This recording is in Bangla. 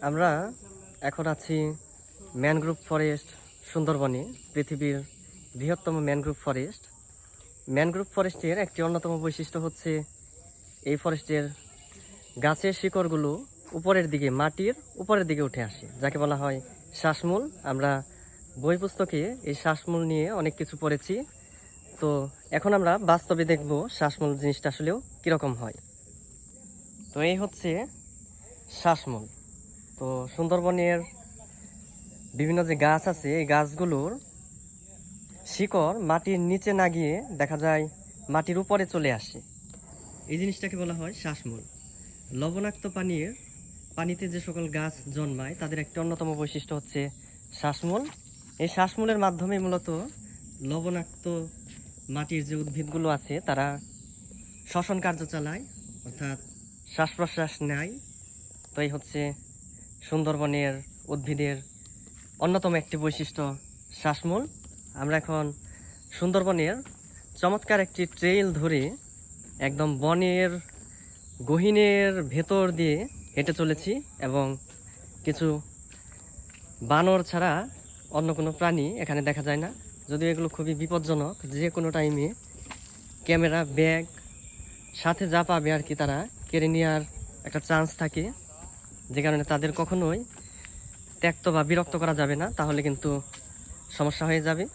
আমরা এখন আছি ম্যানগ্রোভ ফরেস্ট সুন্দরবনে, পৃথিবীর বৃহত্তম ম্যানগ্রোভ ফরেস্ট। ম্যানগ্রোভ ফরেস্টের একটি অন্যতম বৈশিষ্ট্য হচ্ছে এই ফরেস্টের গাছের শিকড়গুলো উপরের দিকে, মাটির উপরের দিকে উঠে আসে, যাকে বলা হয় শ্বাসমূল। আমরা বই পুস্তকে এই শ্বাসমূল নিয়ে অনেক কিছু পড়েছি। তো এখন আমরা বাস্তবে দেখব শ্বাসমূল জিনিসটা আসলেও কীরকম হয়। তো এই হচ্ছে শ্বাসমূল। তো সুন্দরবনের বিভিন্ন যে গাছ আছে, এই গাছগুলোর শিকড় মাটির নিচে না গিয়ে দেখা যায় মাটির উপরে চলে আসে। এই জিনিসটাকে বলা হয় শ্বাসমূল। লবণাক্ত পানিতে যে সকল গাছ জন্মায় তাদের একটি অন্যতম বৈশিষ্ট্য হচ্ছে শ্বাসমূল। এই শ্বাসমূলের মাধ্যমে মূলত লবণাক্ত মাটির যে উদ্ভিদগুলো আছে তারা শ্বসন কার্য চালায়, অর্থাৎ শ্বাস প্রশ্বাস নেয়। তো এই হচ্ছে সুন্দরবনের উদ্ভিদের অন্যতম একটি বৈশিষ্ট্য শ্বাসমূল। আমরা এখন সুন্দরবনের চমৎকার একটি ট্রেইল ধরে একদম বনের গহীনের ভেতর দিয়ে হেঁটে চলেছি, এবং কিছু বানর ছাড়া অন্য কোনো প্রাণী এখানে দেখা যায় না। যদিও এগুলো খুবই বিপজ্জনক, যে কোনো টাইমে ক্যামেরা, ব্যাগ সাথে যা পাবে আর কি তারা কেড়ে নেওয়ার একটা চান্স থাকে, যে কারণে তাদের কখনোই ত্যক্ত বা বিরক্ত করা যাবে না, তাহলে কিন্তু সমস্যা হয়ে যাবে।